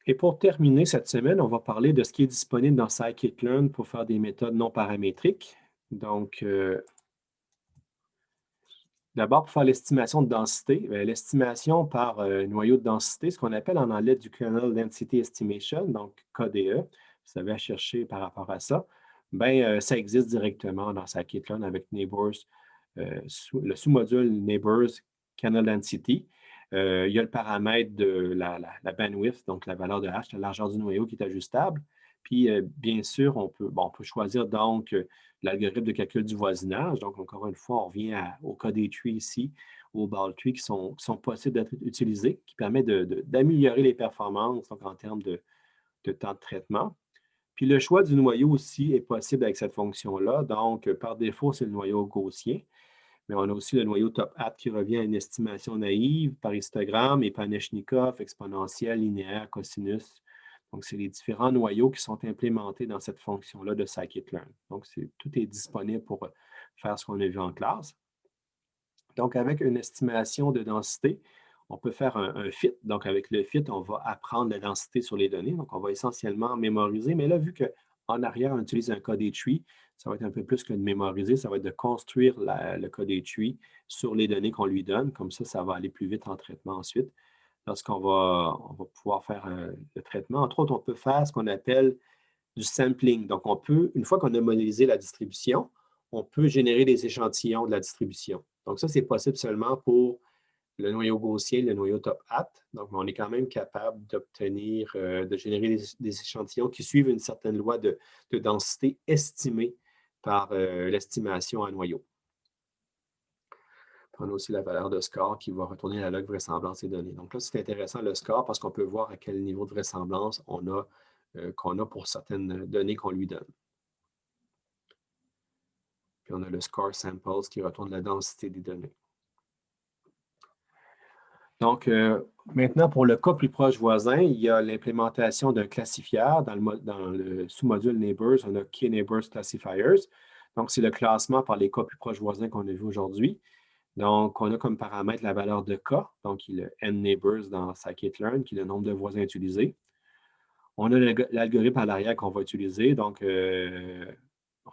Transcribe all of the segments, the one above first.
Et pour terminer cette semaine, on va parler de ce qui est disponible dans scikit-learn pour faire des méthodes non paramétriques. Donc, d'abord, pour faire l'estimation de densité, l'estimation par noyau de densité, ce qu'on appelle en anglais du Kernel Density Estimation, donc KDE, vous avez à chercher par rapport à ça, ça existe directement dans scikit-learn avec Neighbors, le sous-module Neighbors Kernel Density. Il y a le paramètre de la bandwidth, donc la valeur de hash, la largeur du noyau qui est ajustable. Puis, bien sûr, on peut choisir donc l'algorithme de calcul du voisinage. Donc, encore une fois, on revient au cas des trees ici, au ball tree qui sont possibles d'être utilisés, qui permettent d'améliorer les performances, donc en termes de temps de traitement. Puis le choix du noyau aussi est possible avec cette fonction-là. Donc, par défaut, c'est le noyau gaussien. Mais on a aussi le noyau top hat qui revient à une estimation naïve par histogramme et Panechnikov, exponentielle, linéaire, cosinus. Donc, c'est les différents noyaux qui sont implémentés dans cette fonction-là de scikit-learn. Donc, tout est disponible pour faire ce qu'on a vu en classe. Donc, avec une estimation de densité, on peut faire un fit. Donc, avec le fit, on va apprendre la densité sur les données. Donc, on va essentiellement mémoriser. Mais là, vu qu'en arrière, on utilise un code tree, ça va être un peu plus que de mémoriser, ça va être de construire le code tree sur les données qu'on lui donne. Comme ça va aller plus vite en traitement ensuite. Lorsqu'on on va pouvoir faire le traitement, entre autres, on peut faire ce qu'on appelle du sampling. Donc, une fois qu'on a modélisé la distribution, on peut générer des échantillons de la distribution. Donc, ça, c'est possible seulement pour le noyau gaussien, le noyau top hat. Donc, on est quand même capable d'obtenir, de générer des échantillons qui suivent une certaine loi de densité estimée par l'estimation à noyau. On a aussi la valeur de score qui va retourner la log vraisemblance des données. Donc là, c'est intéressant le score parce qu'on peut voir à quel niveau de vraisemblance qu'on a pour certaines données qu'on lui donne. Puis on a le score samples qui retourne la densité des données. Donc, maintenant, pour le cas plus proche voisin, il y a l'implémentation d'un classifieur dans le sous-module Neighbors. On a K-Neighbors Classifiers. Donc, c'est le classement par les cas plus proches voisins qu'on a vu aujourd'hui. Donc, on a comme paramètre la valeur de K, donc qui est le N-Neighbors dans scikit-learn, qui est le nombre de voisins utilisés. On a l'algorithme à l'arrière qu'on va utiliser. Donc,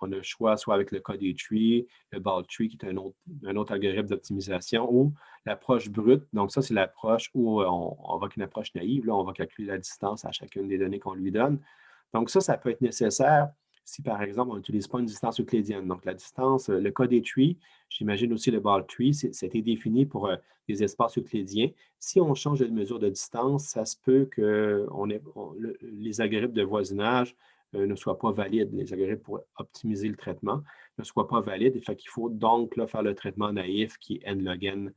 on a le choix soit avec le code tree, le ball tree qui est un autre algorithme d'optimisation ou l'approche brute. Donc, ça, c'est l'approche où on va avec une approche naïve. Là, on va calculer la distance à chacune des données qu'on lui donne. Donc, ça peut être nécessaire si, par exemple, on n'utilise pas une distance euclidienne. Donc, la distance, le code tree, j'imagine aussi le ball tree, c'était défini pour des espaces euclidiens. Si on change de mesure de distance, ça se peut que les algorithmes de voisinage ne soient pas valides. Les algorithmes pour optimiser le traitement ne soient pas valides. Il faut donc là, faire le traitement naïf qui est n log n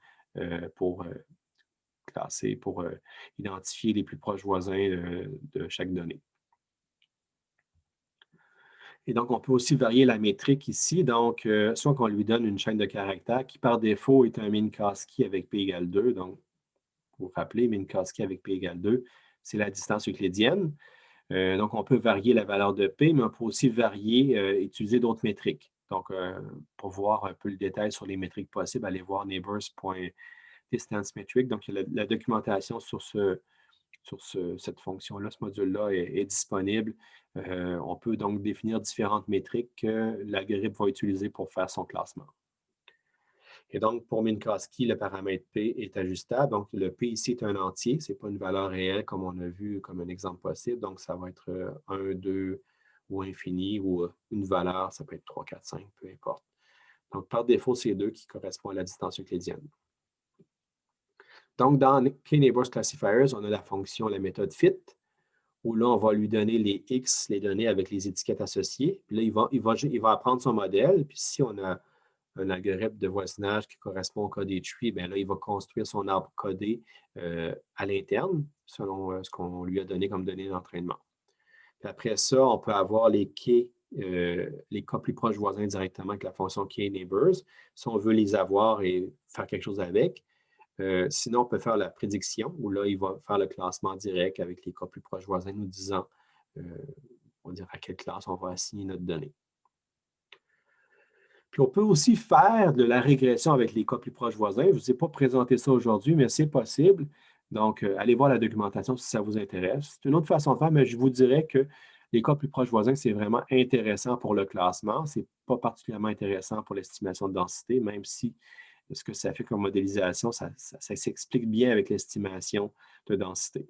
pour classer, pour identifier les plus proches voisins de chaque donnée. Et donc, on peut aussi varier la métrique ici. Donc, soit qu'on lui donne une chaîne de caractères qui, par défaut, est un Minkowski avec P égale 2. Donc, vous vous rappelez, Minkowski avec P égale 2, c'est la distance euclidienne. Donc, on peut varier la valeur de P, mais on peut aussi varier, utiliser d'autres métriques. Donc, pour voir un peu le détail sur les métriques possibles, allez voir neighbors.distancemetric. Donc, la documentation sur cette fonction-là, ce module-là est disponible. On peut donc définir différentes métriques que l'algorithme va utiliser pour faire son classement. Et donc, pour Minkowski, le paramètre P est ajustable. Donc, le P ici est un entier, ce n'est pas une valeur réelle comme on a vu comme un exemple possible. Donc, ça va être 1, 2 ou infini ou une valeur, ça peut être 3, 4, 5, peu importe. Donc, par défaut, c'est 2 qui correspond à la distance euclidienne. Donc, dans K-Neighbors Classifiers, on a la fonction, la méthode fit, où là, on va lui donner les X, les données avec les étiquettes associées. Puis là, il va apprendre son modèle. Puis si on a un algorithme de voisinage qui correspond au code tree, bien là, il va construire son arbre codé à l'interne, selon ce qu'on lui a donné comme données d'entraînement. Puis après ça, on peut avoir les cas plus proches voisins directement avec la fonction K-Neighbors, si on veut les avoir et faire quelque chose avec. Sinon, on peut faire la prédiction, où là, il va faire le classement direct avec les cas plus proches voisins, nous disant, on va dire à quelle classe on va assigner notre donnée. Puis on peut aussi faire de la régression avec les cas plus proches voisins. Je ne vous ai pas présenté ça aujourd'hui, mais c'est possible. Donc, allez voir la documentation si ça vous intéresse. C'est une autre façon de faire, mais je vous dirais que les cas plus proches voisins, c'est vraiment intéressant pour le classement. Ce n'est pas particulièrement intéressant pour l'estimation de densité, même si ce que ça fait comme modélisation, ça s'explique bien avec l'estimation de densité.